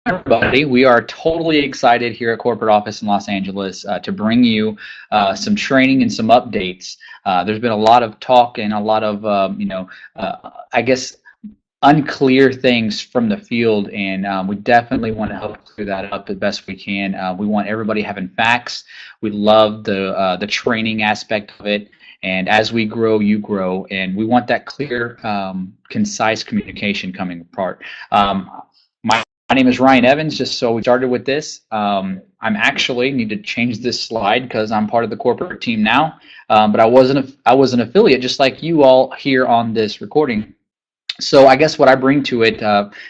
Everybody, we are totally excited here at corporate office in Los Angeles to bring you some training and some updates. There's been a lot of talk and a lot of I guess unclear things from the field, and we definitely want to help clear that up the best we can. We want everybody having facts. We love the training aspect of it, and as we grow, you grow, and we want that clear, concise communication coming apart. My name is Ryan Evans. Just so we started with this, I'm actually need to change this slide because I'm part of the corporate team now. But I was an affiliate, just like you all here on this recording. So I guess what I bring to it,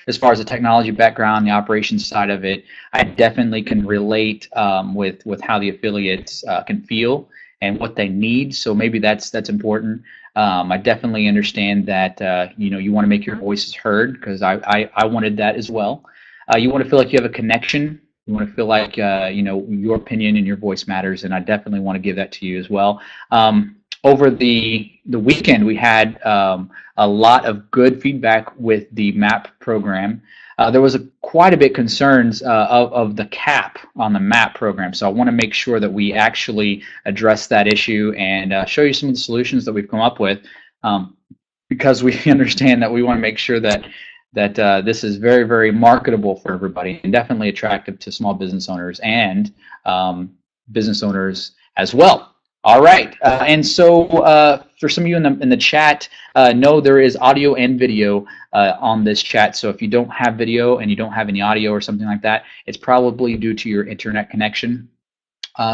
as far as the technology background, the operations side of it, I definitely can relate with how the affiliates can feel and what they need. So maybe that's important. I definitely understand that you want to make your voices heard, because I wanted that as well. You want to feel like you have a connection. You want to feel like your opinion and your voice matters, and I definitely want to give that to you as well. Over the weekend, we had a lot of good feedback with the MAP program. There was quite a bit concerns of the cap on the MAP program, so I want to make sure that we actually address that issue and show you some of the solutions that we've come up with, because we understand that we want to make sure that this is very, very marketable for everybody and definitely attractive to small business owners and business owners as well. All right, and so for some of you in the chat, know there is audio and video on this chat. So if you don't have video and you don't have any audio or something like that, it's probably due to your internet connection.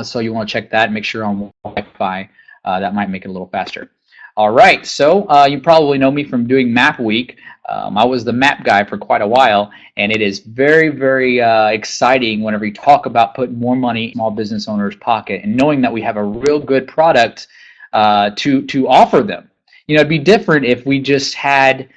So you want to check that, make sure on Wi-Fi. That might make it a little faster. All right, so you probably know me from doing Map Week. I was the map guy for quite a while, and it is very, very exciting whenever you talk about putting more money in small business owners' pocket and knowing that we have a real good product to offer them. It'd be different if we just had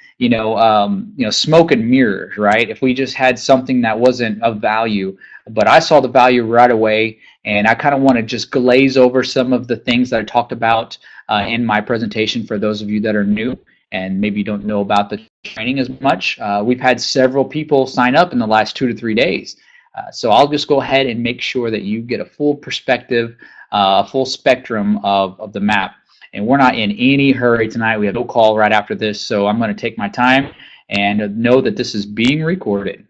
smoke and mirrors, right? If we just had something that wasn't of value. But I saw the value right away, and I kind of want to just glaze over some of the things that I talked about in my presentation for those of you that are new and maybe don't know about the training as much. We've had several people sign up in the last 2 to 3 days. So I'll just go ahead and make sure that you get a full perspective, a full spectrum of the map. And we're not in any hurry tonight. We have no call right after this, so I'm going to take my time and know that this is being recorded.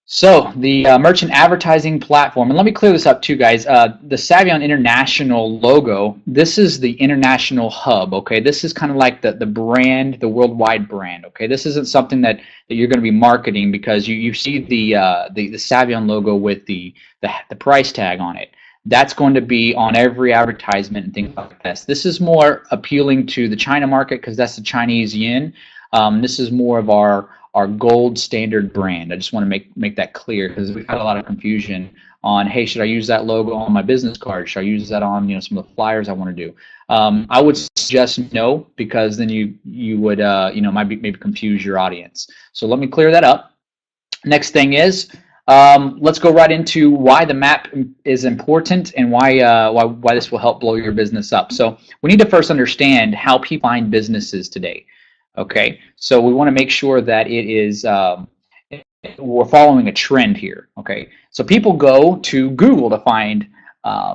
So the merchant advertising platform, and let me clear this up too, guys. The Saivian International logo, this is the international hub, okay? This is kind of like the brand, the worldwide brand, okay? This isn't something that you're going to be marketing, because you see the Saivian logo with the price tag on it. That's going to be on every advertisement and things like this. This is more appealing to the China market because that's the Chinese yen. This is more of our gold standard brand. I just want to make that clear, because we've had a lot of confusion on, hey, should I use that logo on my business card? Should I use that on some of the flyers I want to do? I would suggest no, because then you would maybe confuse your audience. So let me clear that up. Next thing is, let's go right into why the map is important and why this will help blow your business up. So we need to first understand how people find businesses today. Okay, so we want to make sure that it is we're following a trend here. Okay, so people go to Google to find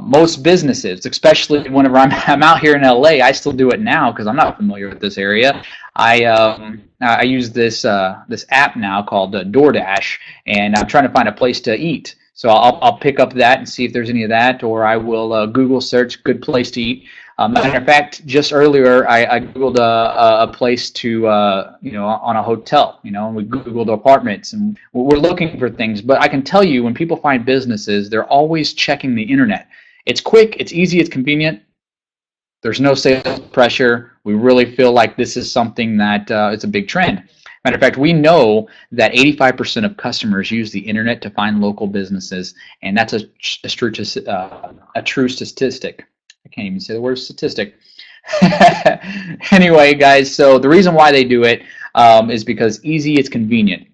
most businesses, especially whenever I'm out here in LA. I still do it now because I'm not familiar with this area. I use this app now called DoorDash, and I'm trying to find a place to eat. So I'll pick up that and see if there's any of that, or I will Google search good place to eat. Matter of fact, just earlier I Googled a place to on a hotel, and we Googled apartments, and we're looking for things. But I can tell you, when people find businesses, they're always checking the internet. It's quick, it's easy, it's convenient. There's no sales pressure. We really feel like this is something that it's a big trend. Matter of fact, we know that 85% of customers use the internet to find local businesses, and that's a true statistic. I can't even say the word statistic. Anyway, guys, so the reason why they do it is because easy, it's convenient.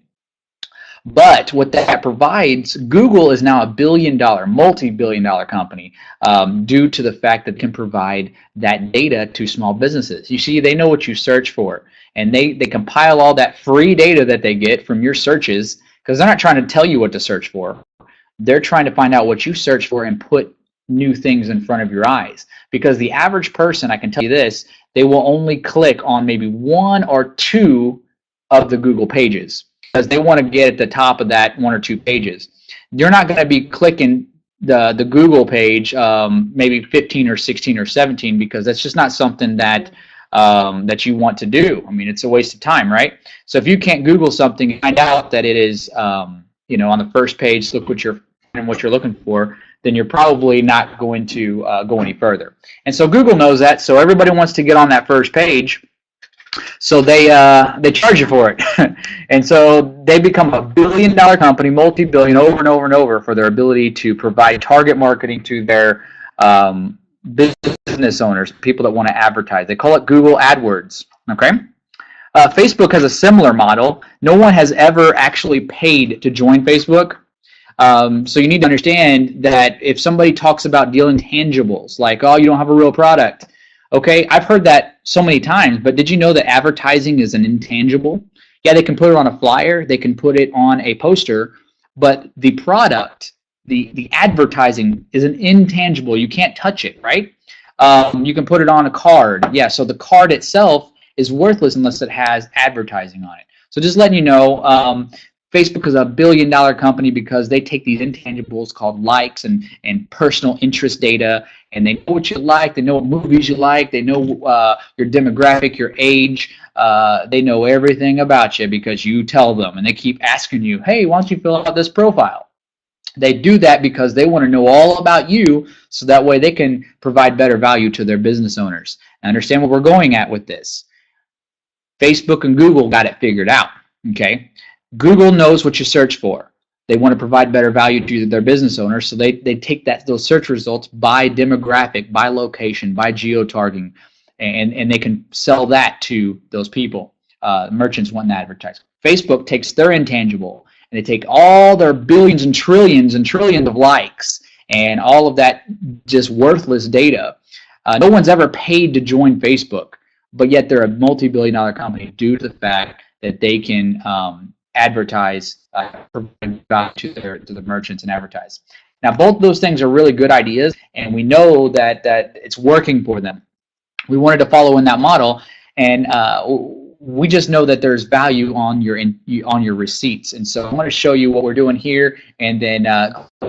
But what that provides, Google is now a billion-dollar, multi-billion-dollar company due to the fact that it can provide that data to small businesses. You see, they know what you search for, and they compile all that free data that they get from your searches, because they're not trying to tell you what to search for. They're trying to find out what you search for and put new things in front of your eyes. Because the average person, I can tell you this, they will only click on maybe one or two of the Google pages because they want to get at the top of that one or two pages. You're not going to be clicking the Google page maybe 15 or 16 or 17 because that's just not something that that you want to do. I mean, it's a waste of time, right? So if you can't Google something and find out that it is you know, on the first page, look what you're looking for, then you're probably not going to go any further. And so Google knows that, so everybody wants to get on that first page, so they charge you for it. And so they become a billion-dollar company, multi-billion, over and over and over, for their ability to provide target marketing to their business owners, people that want to advertise. They call it Google AdWords, okay? Facebook has a similar model. No one has ever actually paid to join Facebook. So you need to understand that if somebody talks about dealing tangibles, like, oh, you don't have a real product. Okay, I've heard that so many times, but did you know that advertising is an intangible? Yeah, they can put it on a flyer, they can put it on a poster, but the product, the advertising is an intangible. You can't touch it, right? You can put it on a card. Yeah, so the card itself is worthless unless it has advertising on it. So just letting you know, Facebook is a billion-dollar company because they take these intangibles called likes and personal interest data, and they know what you like, they know what movies you like, they know your demographic, your age, they know everything about you because you tell them, and they keep asking you, hey, why don't you fill out this profile? They do that because they want to know all about you so that way they can provide better value to their business owners. And understand what we're going at with this. Facebook and Google got it figured out, okay? Google knows what you search for. They want to provide better value to their business owners, so they take those search results by demographic, by location, by geo-targeting, and they can sell that to those people. Merchants want to advertise. Facebook takes their intangible, and they take all their billions and trillions of likes and all of that just worthless data. No one's ever paid to join Facebook, but yet they're a multi-billion-dollar company due to the fact that they can advertise, provide value to the merchants and advertise. Now, both those things are really good ideas, and we know that it's working for them. We wanted to follow in that model, and we just know that there's value on your receipts. And so I'm going to show you what we're doing here, and then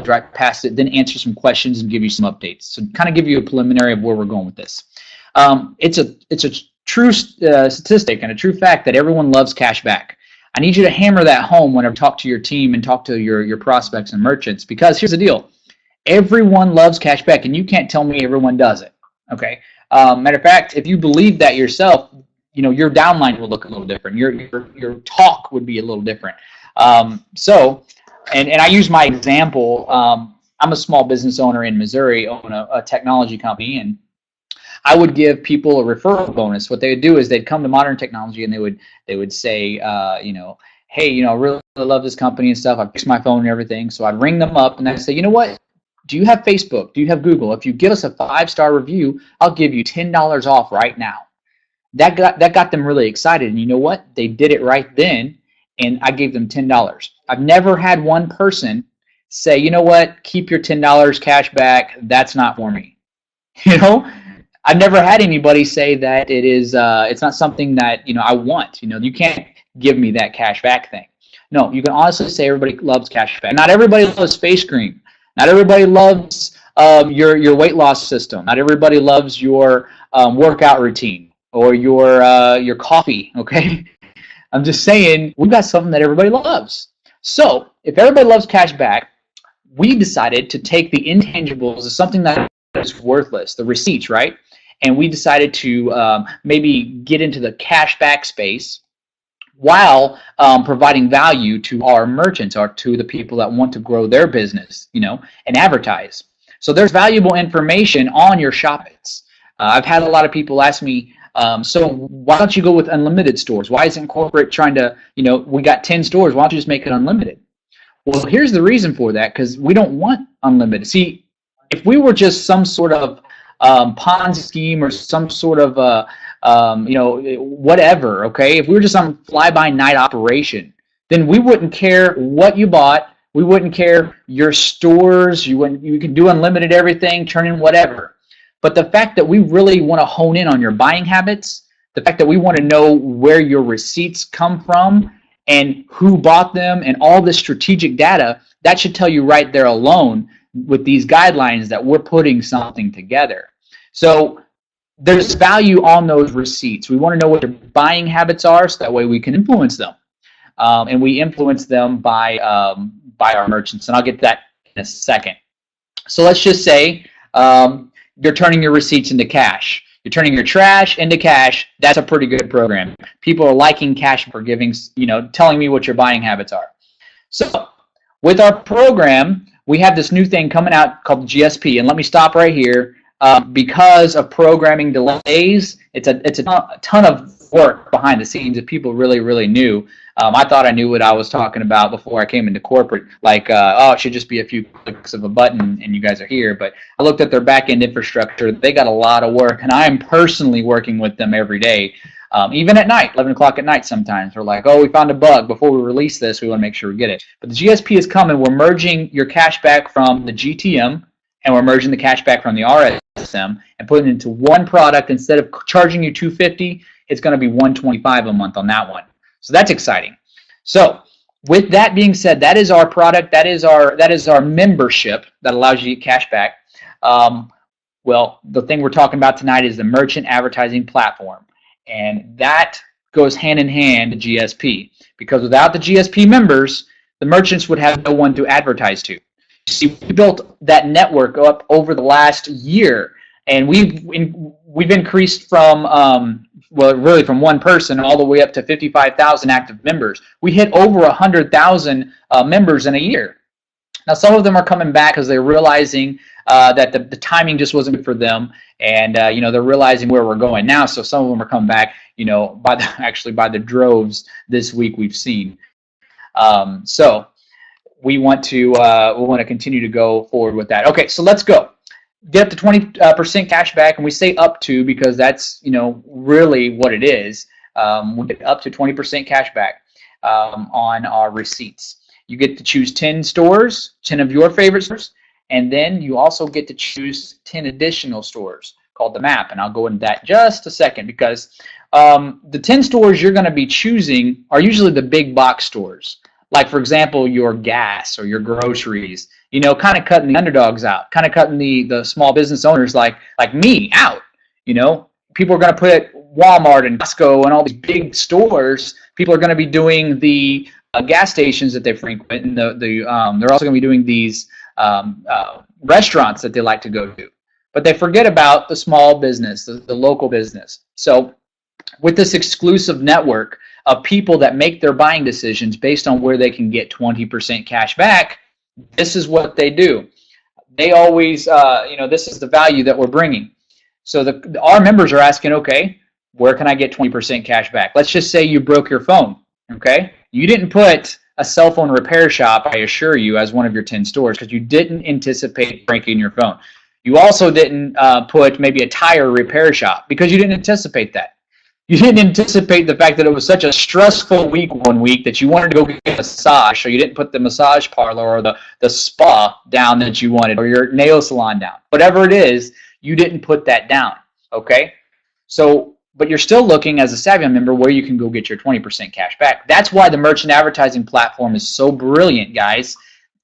drive past it, then answer some questions and give you some updates. So kind of give you a preliminary of where we're going with this. It's a true statistic and a true fact that everyone loves cash back. I need you to hammer that home whenever you talk to your team and talk to your prospects and merchants, because here's the deal. Everyone loves cash back, and you can't tell me everyone does it, okay? Matter of fact, if you believe that yourself, you know, your downline will look a little different. Your talk would be a little different. So, and I use my example. I'm a small business owner in Missouri, own a technology company, and I would give people a referral bonus. What they would do is they'd come to Modern Technology and they would say, you know, hey, you know, I really love this company and stuff. I fixed my phone and everything. So I'd ring them up and I'd say, you know what? Do you have Facebook? Do you have Google? If you give us a 5-star review, I'll give you $10 off right now. That got them really excited. And you know what? They did it right then, and I gave them $10. I've never had one person say, you know what? Keep your $10 cash back. That's not for me. You know? I've never had anybody say that it is. It's not something that, you know, I want. You know, you can't give me that cash back thing. No, you can honestly say everybody loves cash back. Not everybody loves face cream. Not everybody loves your weight loss system. Not everybody loves your workout routine or your coffee. Okay, I'm just saying we've got something that everybody loves. So if everybody loves cash back, we decided to take the intangibles as something that is worthless, the receipts, right? And we decided to maybe get into the cashback space while providing value to our merchants or to the people that want to grow their business, you know, and advertise. So there's valuable information on your shoppings. I've had a lot of people ask me, so why don't you go with unlimited stores? Why isn't corporate trying to, you know, we got 10 stores, why don't you just make it unlimited? Well, here's the reason for that, because we don't want unlimited. See, if we were just some sort of Ponzi scheme or some sort of you know, whatever, okay? If we were just some fly-by-night operation, then we wouldn't care what you bought. We wouldn't care your stores. You can do unlimited everything, turn in whatever. But the fact that we really want to hone in on your buying habits, the fact that we want to know where your receipts come from and who bought them and all this strategic data, that should tell you right there alone with these guidelines that we're putting something together. So there's value on those receipts. We want to know what their buying habits are so that way we can influence them. And we influence them by our merchants. And I'll get to that in a second. So let's just say you're turning your receipts into cash. You're turning your trash into cash. That's a pretty good program. People are liking cash for giving, telling me what your buying habits are. So with our program, we have this new thing coming out called GSP. And let me stop right here. Because of programming delays, it's a ton of work behind the scenes that people really knew. I thought I knew what I was talking about before I came into corporate, like, it should just be a few clicks of a button and you guys are here. But I looked at their back-end infrastructure. They got a lot of work, and I am personally working with them every day, even at night, 11 o'clock at night sometimes. We're like, oh, we found a bug. Before we release this, we want to make sure we get it. But the GSP is coming. We're merging your cash back from the GTM, and we're merging the cash back from the RSM and putting it into one product. Instead of charging you $250, it's going to be $125 a month on that one. So that's exciting. So with that being said, that is our product. That is our membership that allows you to get cash back. Well, the thing we're talking about tonight is the merchant advertising platform, and that goes hand in hand to GSP, because without the GSP members, the merchants would have no one to advertise to. See, we built that network up over the last year, and we've increased from really from one person all the way up to 55,000 active members. We hit over 100,000 members in a year. Now, some of them are coming back because they're realizing that the timing just wasn't good for them, and they're realizing where we're going now. So some of them are coming back, by the droves this week we've seen. So we want to continue to go forward with that. Okay, so let's go. Get up to 20% cash back, and we say up to because that's really what it is. We get up to 20% cash back on our receipts. You get to choose 10 stores, 10 of your favorite stores, and then you also get to choose 10 additional stores called the map, and I'll go into that just a second, because the 10 stores you're going to be choosing are usually the big box stores. Like, for example, your gas or your groceries, kind of cutting the underdogs out, kind of cutting the small business owners like me out. People are going to put Walmart and Costco and all these big stores. People are going to be doing the gas stations that they frequent, and they're also going to be doing these restaurants that they like to go to. But they forget about the small business, the local business. So with this exclusive network of people that make their buying decisions based on where they can get 20% cash back, this is what they do. They always, this is the value that we're bringing. So our members are asking, okay, where can I get 20% cash back? Let's just say you broke your phone, okay? You didn't put a cell phone repair shop, I assure you, as one of your 10 stores because you didn't anticipate breaking your phone. You also didn't put maybe a tire repair shop because you didn't anticipate that. You didn't anticipate the fact that it was such a stressful week one week that you wanted to go get a massage, so you didn't put the massage parlor or the spa down that you wanted, or your nail salon down. Whatever it is, you didn't put that down, okay? So, but you're still looking as a Saivian member where you can go get your 20% cash back. That's why the merchant advertising platform is so brilliant, guys.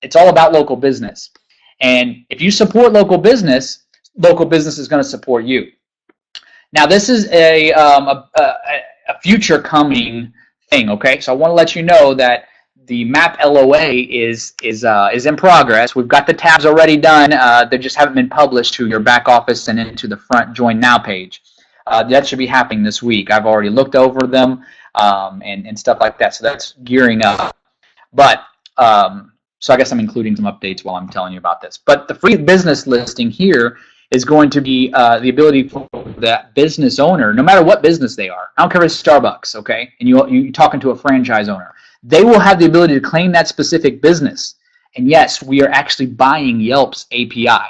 It's all about local business. And if you support local business is going to support you. Now, this is a future coming thing, okay? So I want to let you know that the MAP LOA is in progress. We've got the tabs already done. They just haven't been published to your back office and into the front Join Now page. That should be happening this week. I've already looked over them and stuff like that, so that's gearing up. But so I guess I'm including some updates while I'm telling you about this. But the free business listing here is going to be the ability for that business owner, no matter what business they are. I don't care if it's Starbucks, okay? And you're talking to a franchise owner. They will have the ability to claim that specific business. And yes, we are actually buying Yelp's API,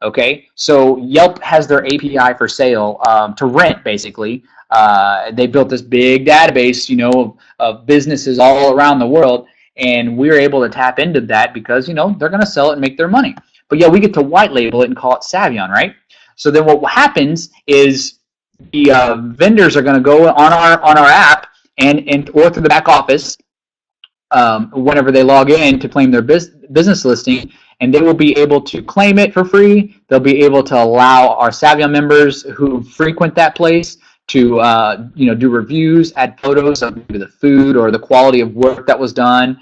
Okay, so Yelp has their API for sale to rent, basically. They built this big database, of businesses all around the world, and we're able to tap into that because, they're going to sell it and make their money. But yeah, we get to white label it and call it Saivian, right? So then what happens is the vendors are going to go on our app and or through the back office whenever they log in to claim their business listing, and they will be able to claim it for free. They'll be able to allow our Saivian members who frequent that place to do reviews, add photos of maybe the food or the quality of work that was done,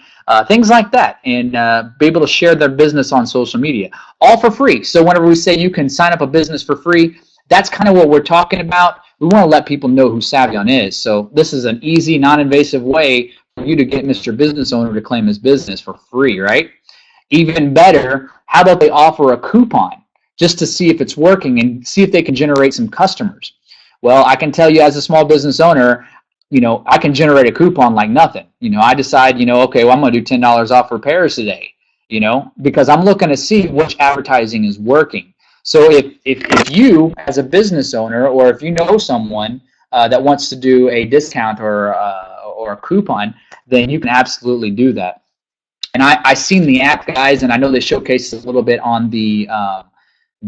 things like that, and be able to share their business on social media, all for free. So whenever we say you can sign up a business for free, that's kind of what we're talking about. We want to let people know who Saivian is. So this is an easy, non-invasive way for you to get Mr. Business Owner to claim his business for free, right? Even better, how about they offer a coupon just to see if it's working and see if they can generate some customers? Well, I can tell you as a small business owner, I can generate a coupon like nothing. I decide, okay, well, I'm going to do $10 off repairs today, because I'm looking to see which advertising is working. So if you, as a business owner, or if you know someone that wants to do a discount or a coupon, then you can absolutely do that. And I seen the app, guys, and I know they showcased a little bit on the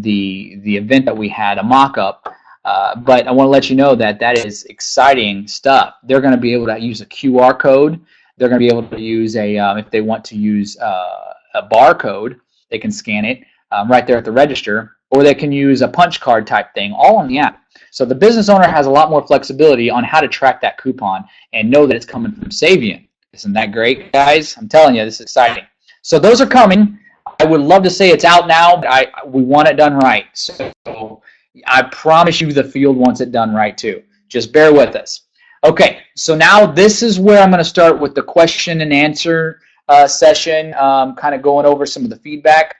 event that we had, a mock-up. But I want to let you know that that is exciting stuff. They're going to be able to use a QR code. They're going to be able to use if they want to use a barcode, they can scan it right there at the register, or they can use a punch card type thing, all on the app. So the business owner has a lot more flexibility on how to track that coupon and know that it's coming from Saivian. Isn't that great, guys? I'm telling you, this is exciting. So those are coming. I would love to say it's out now, but we want it done right. So I promise you the field wants it done right too. Just bear with us. Okay, so now this is where I'm going to start with the question and answer session, kind of going over some of the feedback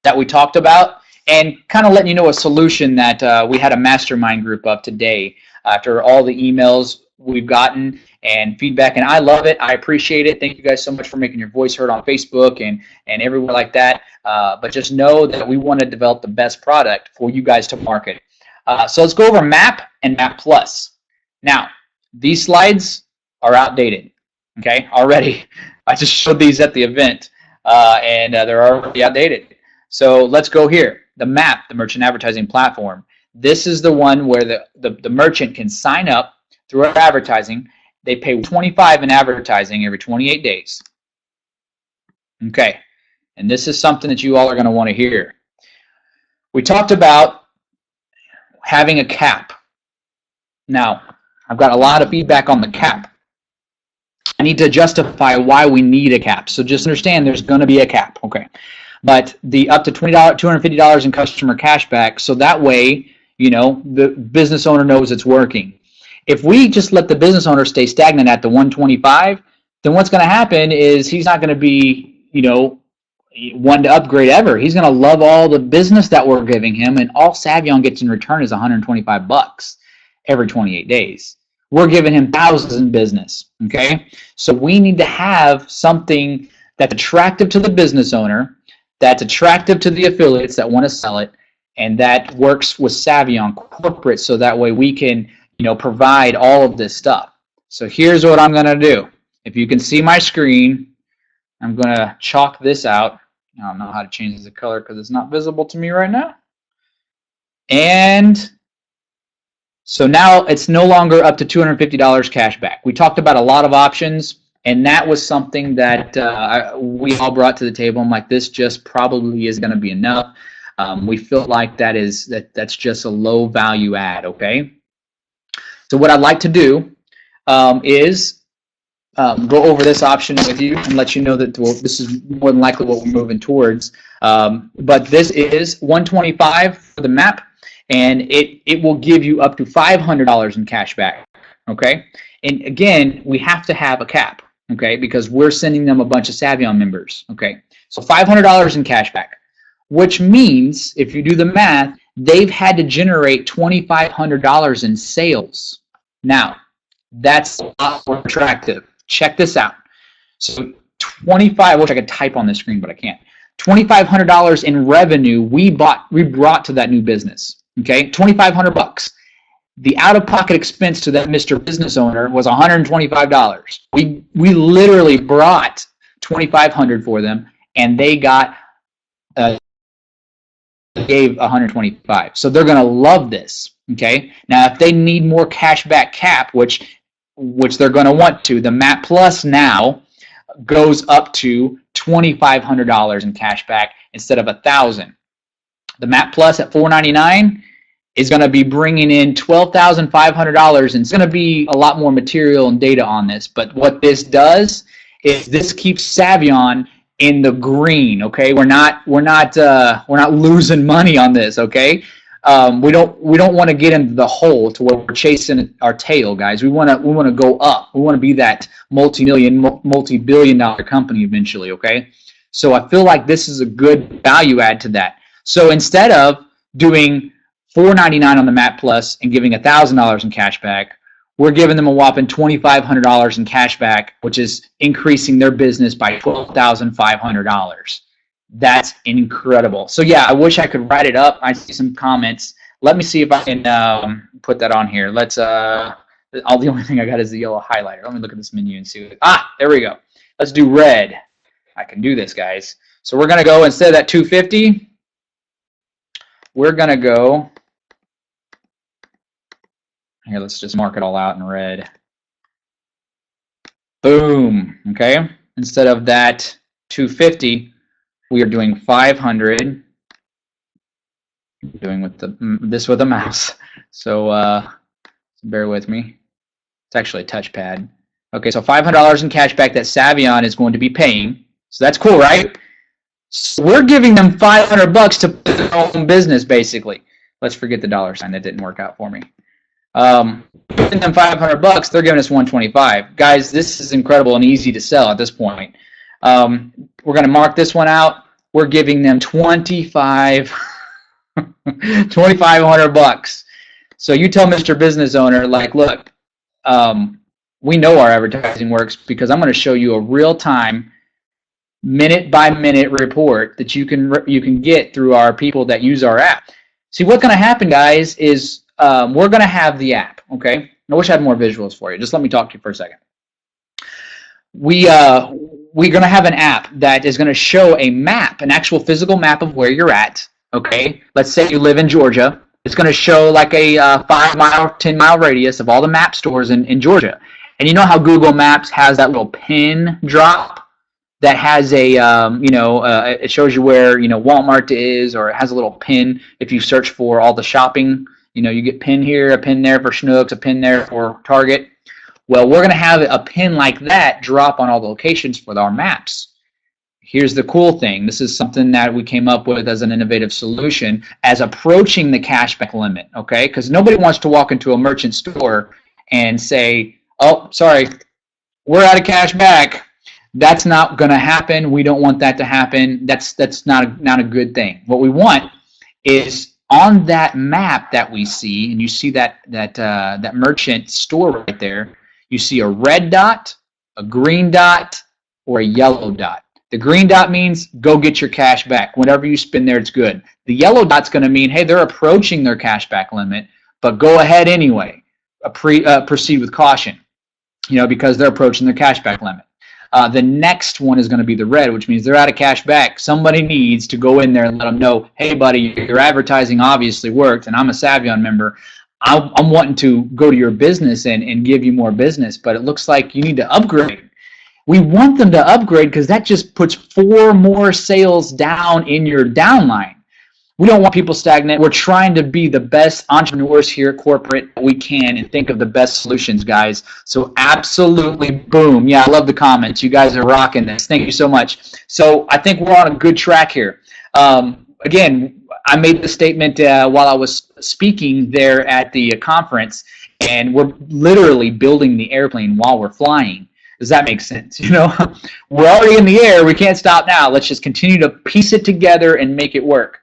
that we talked about and kind of letting you know a solution that we had a mastermind group of today after all the emails we've gotten and feedback, and I love it. I appreciate it. Thank you guys so much for making your voice heard on Facebook and everywhere like that. But just know that we want to develop the best product for you guys to market. So let's go over MAP and MAP Plus. Now, these slides are outdated, okay, already. I just showed these at the event, and they're already outdated. So let's go here. The MAP, the Merchant Advertising Platform. This is the one where the merchant can sign up through our advertising. They pay $25 in advertising every 28 days. Okay, and this is something that you all are going to want to hear. We talked about having a cap. Now, I've got a lot of feedback on the cap. I need to justify why we need a cap. So just understand there's going to be a cap, okay? But the up to $250 in customer cashback, so that way, the business owner knows it's working. If we just let the business owner stay stagnant at the 125, then what's going to happen is he's not going to be, one to upgrade ever. He's going to love all the business that we're giving him, and all Saivian gets in return is $125 every 28 days. We're giving him thousands in business, okay? So we need to have something that's attractive to the business owner, that's attractive to the affiliates that want to sell it, and that works with Saivian corporate, so that way we can provide all of this stuff. So here's what I'm going to do. If you can see my screen, I'm going to chalk this out. I don't know how to change the color because it's not visible to me right now. And so now it's no longer up to $250 cash back. We talked about a lot of options, and that was something that we all brought to the table. I'm like, this just probably is going to be enough. We feel like that's just a low value add, okay? So what I'd like to do is go over this option with you and let you know that this is more than likely what we're moving towards. But this is $125 for the MAP, and it will give you up to $500 in cash back, okay? And again, we have to have a cap, okay, because we're sending them a bunch of Saivian members, okay? So $500 in cash back, which means, if you do the math, they've had to generate $2,500 in sales. Now, that's a lot more attractive. Check this out. So 25, I wish I could type on the screen, but I can't. $2,500 in revenue we brought to that new business. Okay, 2,500 bucks. The out-of-pocket expense to that Mr. Business owner was $125. We literally brought 2,500 for them, and they got gave 125. So they're going to love this. Okay. Now, if they need more cashback cap, which they're going to want to, the MAP Plus now goes up to $2,500 in cashback instead of $1,000. The MAP Plus at $499 is going to be bringing in $12,500, and it's going to be a lot more material and data on this. But what this does is this keeps Saivian in the green. Okay, we're not losing money on this. Okay, we don't want to get into the hole to where we're chasing our tail, guys. We want to go up. We want to be that multi-billion-dollar company eventually. Okay, so I feel like this is a good value add to that. So instead of doing $499 on the MAP Plus and giving $1,000 in cash back, we're giving them a whopping $2,500 in cash back, which is increasing their business by $12,500. That's incredible. So yeah, I wish I could write it up. I see some comments. Let me see if I can put that on here. Let's. The only thing I got is the yellow highlighter. Let me look at this menu and see. There we go. Let's do red. I can do this, guys. So we're gonna go, instead of that 250, we're gonna go. Here, let's just mark it all out in red. Boom. Okay. Instead of that 250, we are doing 500. Doing with this with a mouse. So bear with me. It's actually a touchpad. Okay, so $500 in cash back that Saivian is going to be paying. So that's cool, right? So we're giving them $500 to put their own business, basically. Let's forget the dollar sign. That didn't work out for me. Giving them $500, they're giving us $125. Guys, this is incredible and easy to sell at this point. We're going to mark this one out. We're giving them $2,500. So you tell Mr. Business Owner, like, look, we know our advertising works because I'm going to show you a real-time, minute-by-minute report that you can get through our people that use our app. See, what's going to happen, guys, is we're going to have the app, okay? I wish I had more visuals for you. Just let me talk to you for a second. We're going to have an app that is going to show a map, an actual physical map of where you're at, okay? Let's say you live in Georgia. It's going to show like a 5-mile, 10-mile radius of all the map stores in Georgia. And you know how Google Maps has that little pin drop that has a, it shows you where, Walmart is, or it has a little pin if you search for all the shopping. You get pin here, a pin there for Schnucks, a pin there for Target. Well, we're going to have a pin like that drop on all the locations with our maps. Here's the cool thing. This is something that we came up with as an innovative solution as approaching the cashback limit, okay? Because nobody wants to walk into a merchant store and say, oh, sorry, we're out of cash back. That's not going to happen. We don't want that to happen. That's not a good thing. What we want is on that map that we see, and you see that merchant store right there, you see a red dot, a green dot, or a yellow dot. The green dot means go get your cash back. Whatever you spend there, it's good. The yellow dot's going to mean, hey, they're approaching their cash back limit, but go ahead anyway. Proceed with caution, because they're approaching their cash back limit. The next one is going to be the red, which means they're out of cash back. Somebody needs to go in there and let them know, hey, buddy, your advertising obviously worked, and I'm a Saivian member. I'm wanting to go to your business and give you more business, but it looks like you need to upgrade. We want them to upgrade because that just puts 4 more sales down in your downline. We don't want people stagnant. We're trying to be the best entrepreneurs here at corporate we can and think of the best solutions, guys. So absolutely, boom. Yeah, I love the comments. You guys are rocking this. Thank you so much. So I think we're on a good track here. Again, I made the statement while I was speaking there at the conference, and we're literally building the airplane while we're flying. Does that make sense? We're already in the air. We can't stop now. Let's just continue to piece it together and make it work.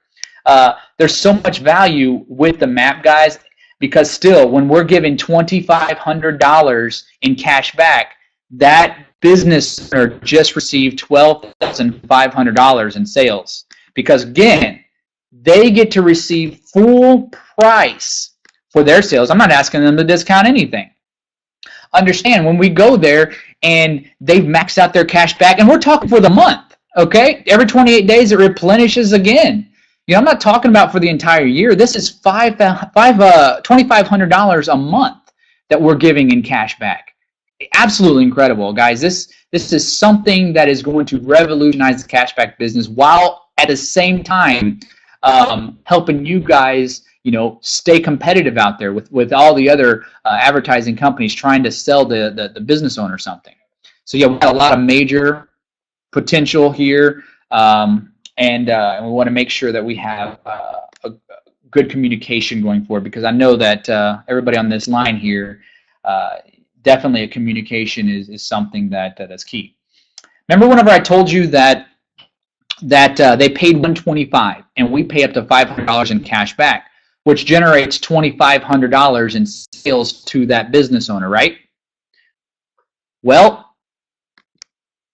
There's so much value with the map, guys, because still, when we're giving $2,500 in cash back, that business owner just received $12,500 in sales, because again, they get to receive full price for their sales. I'm not asking them to discount anything. Understand, when we go there and they've maxed out their cash back, and we're talking for the month, okay? Every 28 days it replenishes again. You know, I'm not talking about for the entire year. This is $2,500 a month that we're giving in cash back. Absolutely incredible, guys. This is something that is going to revolutionize the cashback business, while at the same time helping you guys, you know, stay competitive out there with all the other advertising companies trying to sell the business owner something. So yeah, we've got a lot of major potential here, and we want to make sure that we have a good communication going forward, because I know that everybody on this line here, definitely a communication is something that's key. Remember whenever I told you that they paid $125 and we pay up to $500 in cash back, which generates $2,500 in sales to that business owner, right? Well,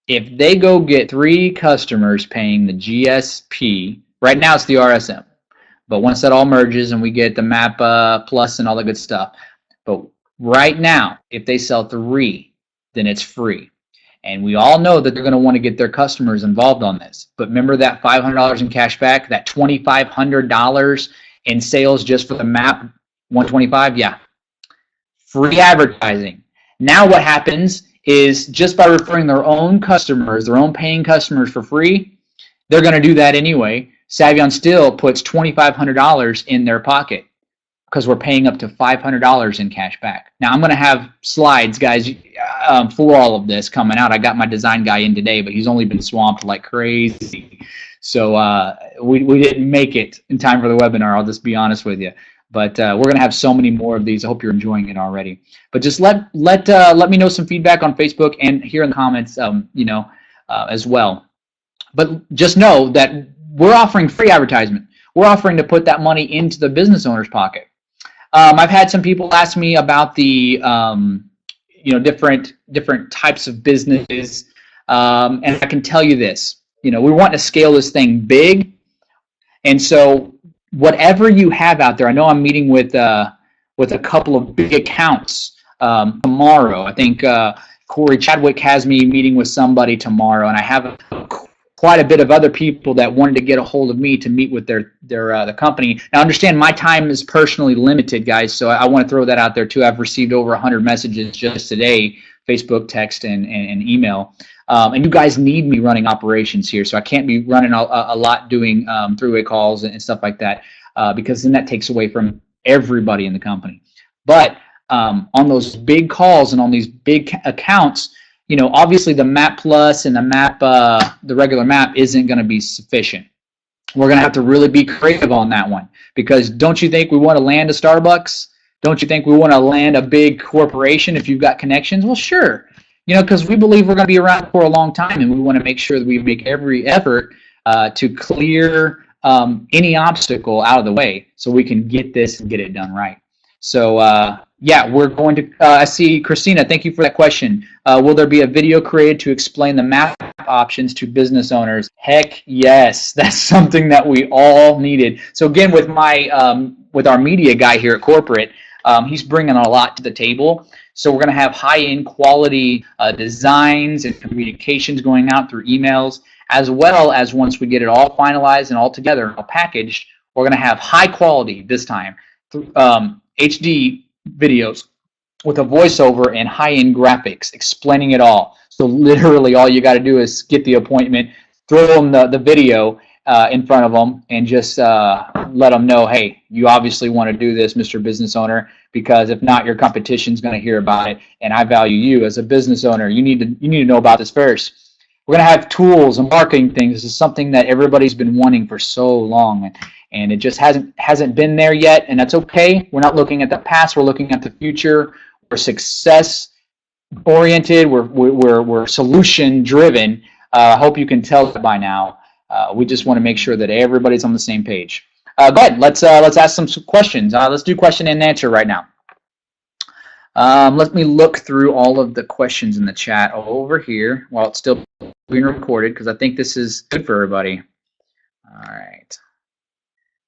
if they go get 3 customers paying the GSP, right now it's the RSM, but once that all merges and we get the MAP Plus and all the good stuff, but right now, if they sell 3, then it's free. And we all know that they're going to want to get their customers involved on this. But remember that $500 in cash back, that $2,500 in sales just for the MAP 125? Yeah. Free advertising. Now what happens is, just by referring their own customers, their own paying customers for free, they're going to do that anyway. Saivian still puts $2,500 in their pocket, because we're paying up to $500 in cash back. Now, I'm going to have slides, guys, for all of this coming out. I got my design guy in today, but he's only been swamped like crazy. So we didn't make it in time for the webinar, I'll just be honest with you. But we're going to have so many more of these. I hope you're enjoying it already. But just let me know some feedback on Facebook and here in the comments, as well. But just know that we're offering free advertisement. We're offering to put that money into the business owner's pocket. I've had some people ask me about the different types of businesses, and I can tell you this. We want to scale this thing big, and so whatever you have out there, I know I'm meeting with a couple of big accounts tomorrow. I think Corey Chadwick has me meeting with somebody tomorrow, and I have quite a bit of other people that wanted to get a hold of me to meet with the company. Now, understand, my time is personally limited, guys, so I want to throw that out there too. I've received over 100 messages just today, Facebook, text, and email. And you guys need me running operations here, so I can't be running a lot doing three-way calls and stuff like that, because then that takes away from everybody in the company. But on those big calls and on these big accounts, obviously the MAP Plus and the MAP, the regular MAP isn't going to be sufficient. We're going to have to really be creative on that one, because don't you think we want to land a Starbucks? Don't you think we want to land a big corporation if you've got connections? Well, sure. Because we believe we're going to be around for a long time, and we want to make sure that we make every effort to clear any obstacle out of the way so we can get this and get it done right. So, yeah, we're going to, I see Christina, thank you for that question. Will there be a video created to explain the MAP options to business owners? Heck yes, that's something that we all needed. So again, with with our media guy here at corporate, he's bringing a lot to the table. So we're going to have high-end quality designs and communications going out through emails, as well as once we get it all finalized and all together, all packaged, we're going to have high quality this time, HD videos with a voiceover and high-end graphics explaining it all. So literally all you got to do is get the appointment, throw them the video in front of them, and just let them know, hey, you obviously want to do this, Mr. Business Owner, because if not, your competition's going to hear about it, and I value you as a business owner. You need to know about this first. We're going to have tools and marketing things. This is something that everybody's been wanting for so long, and it just hasn't been there yet, and that's okay. We're not looking at the past. We're looking at the future. We're success oriented. We're solution driven. I hope you can tell that by now. We just want to make sure that everybody's on the same page. Go ahead. Let's ask some questions. Let's do question and answer right now. Let me look through all of the questions in the chat over here while it's still being recorded, because I think this is good for everybody. All right.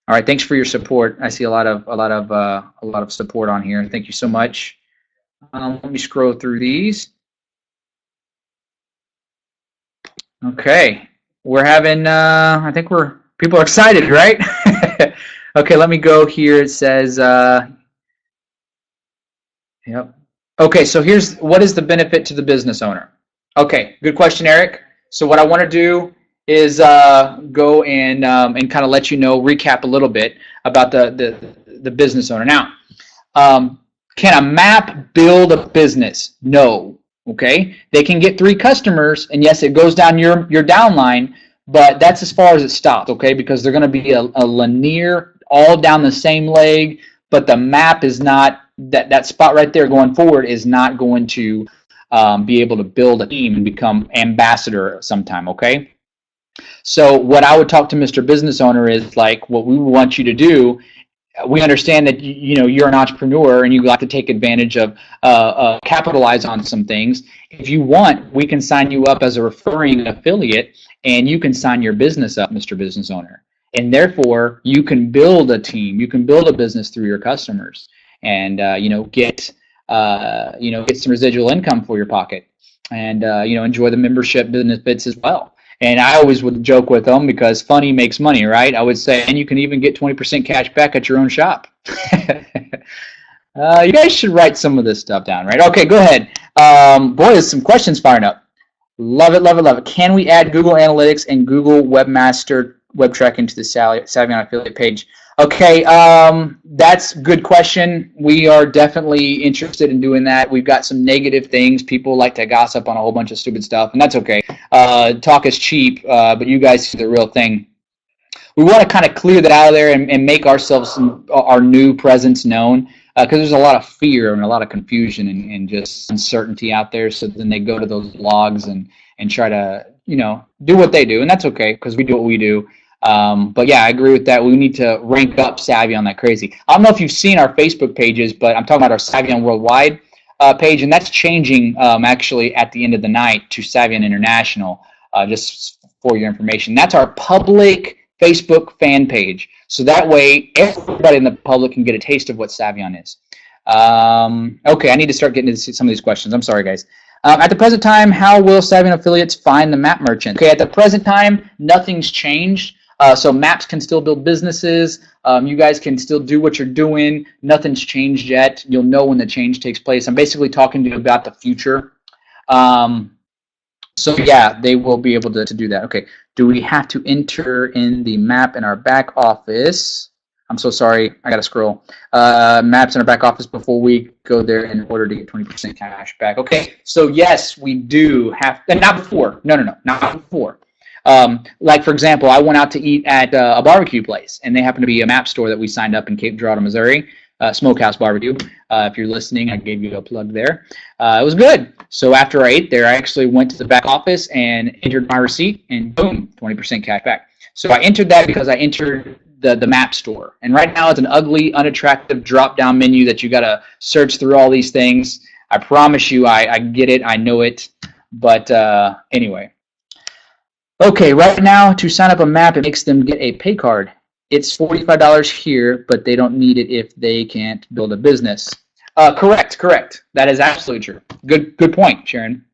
All right. Thanks for your support. I see a lot of support on here. Thank you so much. Let me scroll through these. Okay. We're having. I think people are excited, right? Okay. Let me go here. It says. Yep. Okay, so here's what is the benefit to the business owner? Okay, good question, Eric. So what I want to do is go and kind of let you know, recap a little bit about the business owner. Now, can a map build a business? No. Okay, they can get 3 customers, and yes, it goes down your downline, but that's as far as it stops. Okay, because they're going to be a linear, all down the same leg, but the map is not. That spot right there going forward is not going to be able to build a team and become ambassador sometime, okay? So what I would talk to Mr. Business Owner is like, what we want you to do, we understand that you're an entrepreneur and you like to take advantage of capitalize on some things. If you want, we can sign you up as a referring affiliate, and you can sign your business up, Mr. Business Owner. And therefore, you can build a team, you can build a business through your customers, and get some residual income for your pocket, and enjoy the membership benefits as well. And I always would joke with them, because funny makes money, right? I would say, and you can even get 20% cash back at your own shop. You guys should write some of this stuff down, right? Okay, go ahead. Boy, there's some questions firing up. Love it, love it, love it. Can we add Google Analytics and Google Webmaster Web Tracking to the Saivian affiliate page? Okay, that's a good question. We are definitely interested in doing that. We've got some negative things. People like to gossip on a whole bunch of stupid stuff, and that's okay. Talk is cheap, but you guys see the real thing. We want to kind of clear that out of there and make ourselves, our new presence known, because there's a lot of fear and a lot of confusion and just uncertainty out there. So then they go to those blogs and try to do what they do, and that's okay, because we do what we do. But yeah, I agree with that. We need to rank up Saivian like crazy. I don't know if you've seen our Facebook pages, but I'm talking about our Saivian Worldwide page, and that's changing actually at the end of the night to Saivian International, just for your information. That's our public Facebook fan page. So that way, everybody in the public can get a taste of what Saivian is. Okay, I need to start getting into some of these questions. I'm sorry, guys. At the present time, how will Saivian affiliates find the map merchant? Okay, at the present time, nothing's changed. So maps can still build businesses. You guys can still do what you're doing. Nothing's changed yet. You'll know when the change takes place. I'm basically talking to you about the future. So yeah, they will be able to do that. Okay, do we have to enter in the map in our back office? I'm so sorry, I gotta scroll. Maps in our back office before we go there in order to get 20% cash back. Okay, so yes, we do have, and not before. No, not before. Like for example, I went out to eat at a barbecue place, and they happened to be a map store that we signed up in Cape Girardeau, Missouri, Smokehouse Barbecue. If you're listening, I gave you a plug there. It was good. So after I ate there, I actually went to the back office and entered my receipt, and boom, 20% cash back. So I entered that because I entered the map store, and right now it's an ugly, unattractive drop-down menu that you gotta search through all these things. I promise you, I get it, I know it, but anyway. Okay, right now to sign up a map, it makes them get a pay card. It's $45 here, but they don't need it if they can't build a business. Correct. That is absolutely true. Good point, Sharon.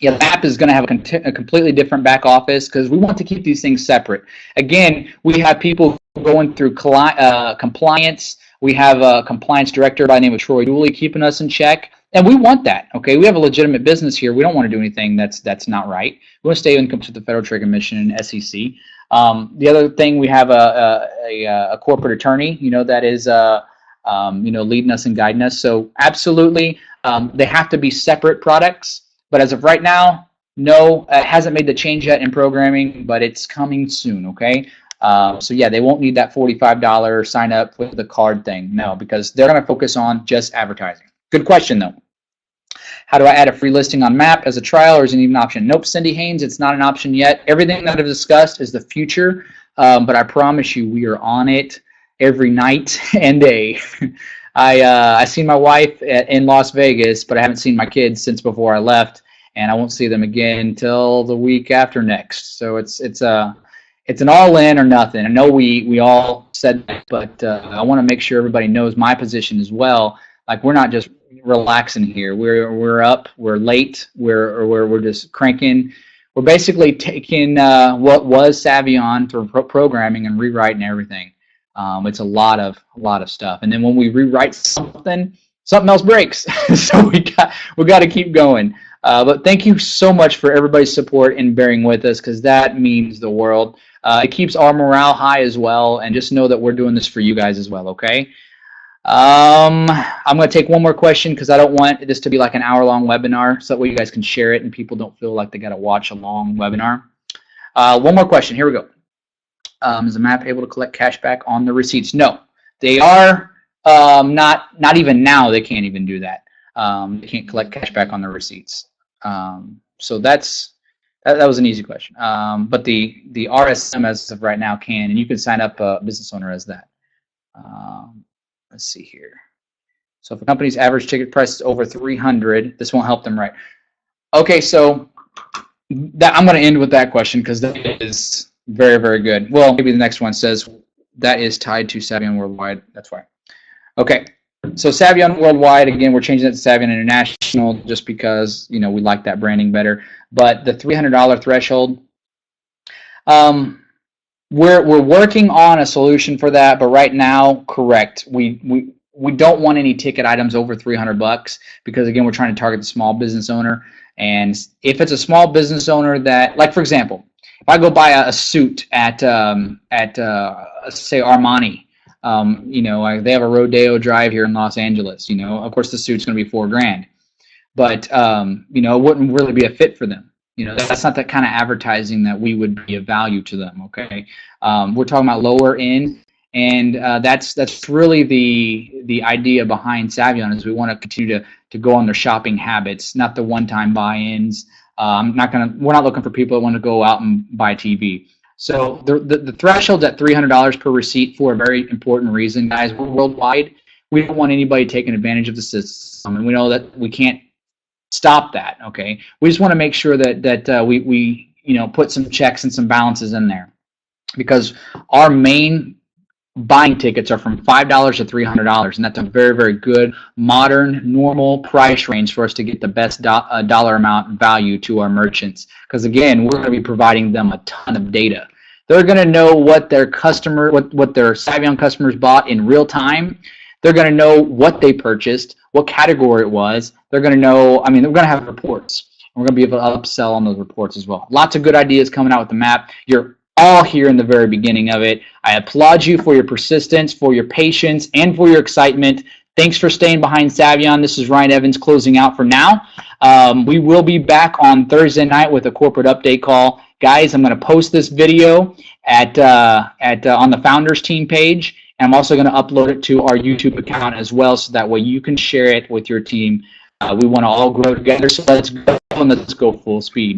Yeah, the app is going to have a completely different back office, because we want to keep these things separate. Again, we have people going through compliance. We have a compliance director by the name of Troy Dooley keeping us in check, and we want that. Okay, we have a legitimate business here. We don't want to do anything that's not right. We want to stay in compliance with the Federal Trade Commission and SEC. The other thing, we have a corporate attorney, that is leading us and guiding us. So absolutely, they have to be separate products. But as of right now, no, it hasn't made the change yet in programming, but it's coming soon, okay? So yeah, they won't need that $45 sign up with the card thing, no, because they're gonna focus on just advertising. Good question though. How do I add a free listing on map as a trial, or is it even an option? Nope, Cindy Haynes, it's not an option yet. Everything that I've discussed is the future, but I promise you we are on it every night and day. I seen my wife in Las Vegas, but I haven't seen my kids since before I left, and I won't see them again until the week after next. So it's an all in or nothing. I know we all said that, but I want to make sure everybody knows my position as well. Like we're not just relaxing here. We're up. We're late. We're just cranking. We're basically taking what was Saivian through programming and rewriting everything. It's a lot of stuff. And then when we rewrite something, something else breaks. So we got to keep going. But thank you so much for everybody's support and bearing with us, because that means the world. It keeps our morale high as well, and just know that we're doing this for you guys as well, okay? I'm going to take one more question because I don't want this to be like an hour-long webinar, so that way you guys can share it and people don't feel like they got to watch a long webinar. One more question. Here we go. Is the map able to collect cash back on the receipts? No, they are not even now. They can't even do that. They can't collect cash back on the receipts. So that was an easy question. But the RSM as of right now can, and you can sign up a business owner as that. Let's see here. So if a company's average ticket price is over 300, this won't help them, right? Okay, so I'm going to end with that question because that is very, very good. Well, maybe the next one says that is tied to Saivian Worldwide. That's why. Okay, so Saivian Worldwide, again, we're changing it to Saivian International just because, you know, we like that branding better. But the $300 threshold, we're working on a solution for that, but right now, correct. We don't want any ticket items over $300 because, again, we're trying to target the small business owner. And if it's a small business owner that, like, for example, if I go buy a suit at say Armani, you know, they have a Rodeo Drive here in Los Angeles. You know, of course, the suit's going to be $4,000, but you know, it wouldn't really be a fit for them. You know, that's not the kind of advertising that we would be of value to them. Okay, we're talking about lower end, and that's really the idea behind Saivian is we want to continue to go on their shopping habits, not the one-time buy-ins. We're not looking for people that want to go out and buy TV. So the threshold's at $300 per receipt for a very important reason, guys. We're worldwide. We don't want anybody taking advantage of the system, and we know that we can't stop that. Okay, we just want to make sure that we you know, put some checks and some balances in there, because our main buying tickets are from $5 to $300, and that's a very, very good, modern, normal price range for us to get the best dollar amount value to our merchants. Because again, we're going to be providing them a ton of data. They're going to know what their what their Saivian customers bought in real time. They're going to know what they purchased, what category it was. They're going to know. I mean, we're going to have reports. We're going to be able to upsell on those reports as well. Lots of good ideas coming out with the map. You're all here in the very beginning of it. I applaud you for your persistence, for your patience, and for your excitement. Thanks for staying behind Saivian. This is Ryan Evans closing out for now. We will be back on Thursday night with a corporate update call. Guys, I'm going to post this video on the Founders Team page, and I'm also going to upload it to our YouTube account as well, so that way you can share it with your team. We want to all grow together, so let's go full speed.